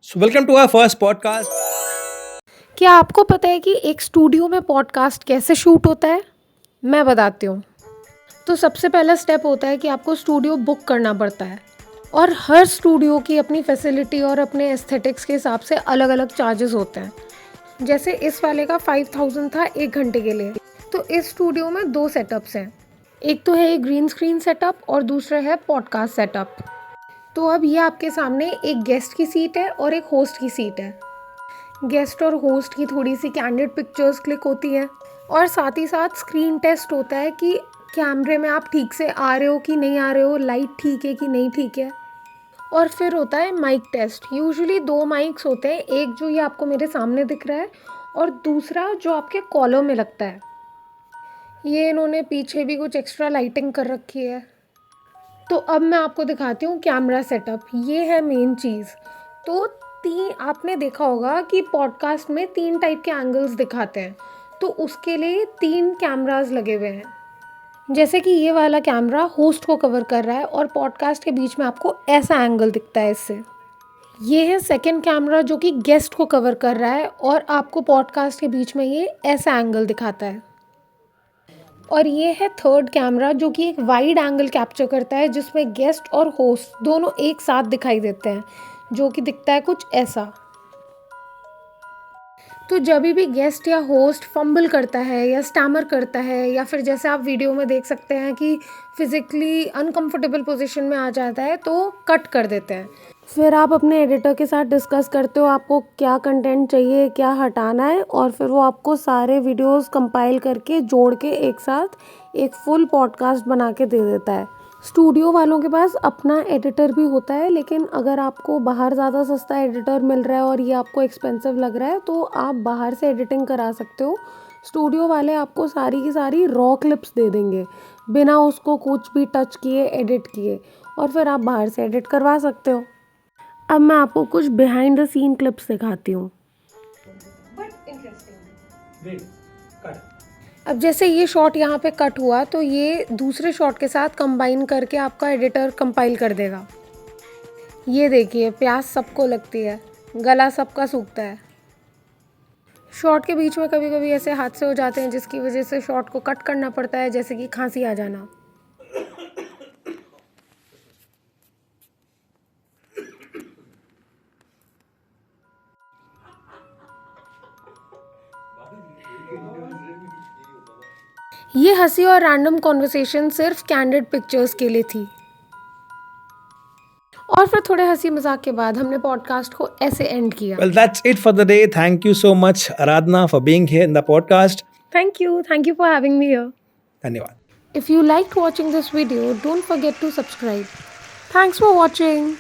So welcome to our first podcast. क्या आपको पता है कि एक स्टूडियो में पॉडकास्ट कैसे शूट होता है? मैं बताती हूँ। तो सबसे पहला स्टेप होता है कि आपको स्टूडियो बुक करना पड़ता है और हर स्टूडियो की अपनी फैसिलिटी और अपने एस्थेटिक्स के हिसाब से अलग अलग चार्जेस होते हैं। जैसे इस वाले का 5000 था 1 घंटे के लिए। तो इस स्टूडियो में 2 सेटअप्स हैं। एक तो है ये ग्रीन स्क्रीन सेटअप और दूसरा है पॉडकास्ट सेटअप। तो अब ये आपके सामने एक गेस्ट की सीट है और एक होस्ट की सीट है। गेस्ट और होस्ट की थोड़ी सी कैंडिड पिक्चर्स क्लिक होती हैं और साथ ही साथ स्क्रीन टेस्ट होता है कि कैमरे में आप ठीक से आ रहे हो कि नहीं आ रहे हो, लाइट ठीक है कि नहीं ठीक है। और फिर होता है माइक टेस्ट। यूजुअली 2 माइक्स होते हैं, एक जो ये आपको मेरे सामने दिख रहा है और दूसरा जो आपके कॉलर में लगता है। ये इन्होंने पीछे भी कुछ एक्स्ट्रा लाइटिंग कर रखी है। तो अब मैं आपको दिखाती हूँ कैमरा सेटअप। ये है मेन चीज़। तो आपने देखा होगा कि पॉडकास्ट में 3 टाइप के एंगल्स दिखाते हैं, तो उसके लिए 3 कैमरास लगे हुए हैं। जैसे कि ये वाला कैमरा होस्ट को कवर कर रहा है और पॉडकास्ट के बीच में आपको ऐसा एंगल दिखता है इससे। ये है सेकंड कैमरा जो कि गेस्ट को कवर कर रहा है और आपको पॉडकास्ट के बीच में ये ऐसा एंगल दिखाता है। और ये है थर्ड कैमरा जो कि एक वाइड एंगल कैप्चर करता है जिसमें गेस्ट और होस्ट दोनों एक साथ दिखाई देते हैं, जो कि दिखता है कुछ ऐसा। तो जब भी गेस्ट या होस्ट फंबल करता है या स्टैमर करता है या फिर जैसे आप वीडियो में देख सकते हैं कि फिज़िकली अनकंफर्टेबल पोजीशन में आ जाता है तो कट कर देते हैं। फिर आप अपने एडिटर के साथ डिस्कस करते हो आपको क्या कंटेंट चाहिए, क्या हटाना है, और फिर वो आपको सारे वीडियोस कंपाइल करके जोड़ के एक साथ एक फुल पॉडकास्ट बना के दे देता है। स्टूडियो वालों के पास अपना एडिटर भी होता है, लेकिन अगर आपको बाहर ज़्यादा सस्ता एडिटर मिल रहा है और ये आपको एक्सपेंसिव लग रहा है तो आप बाहर से एडिटिंग करा सकते हो। स्टूडियो वाले आपको सारी की सारी रॉ क्लिप्स दे देंगे बिना उसको कुछ भी टच किए, एडिट किए, और फिर आप बाहर से एडिट करवा सकते हो। अब मैं आपको कुछ बिहाइंड द सीन क्लिप्स दिखाती हूँ। Great. Cut. अब जैसे ये शॉट यहाँ पे कट हुआ तो ये दूसरे शॉट के साथ कंबाइन करके आपका एडिटर कंपाइल कर देगा। ये देखिए, प्यास सबको लगती है, गला सबका सूखता है। शॉट के बीच में कभी कभी ऐसे हादसे हो जाते हैं जिसकी वजह से शॉट को कट करना पड़ता है, जैसे कि खांसी आ जाना। ये हंसी और रैंडम कॉन्वर्सेशन सिर्फ कैंडिड पिक्चर्स के लिए थी। और फिर थोड़े हंसी मजाक के बाद हमने पॉडकास्ट को ऐसे एंड किया। Well, that's it for the day. Thank you so much, Aradhana, for being here in the podcast. Thank you for having me here. Dhanyawad. If you liked watching this video, don't forget to subscribe. Thanks for watching.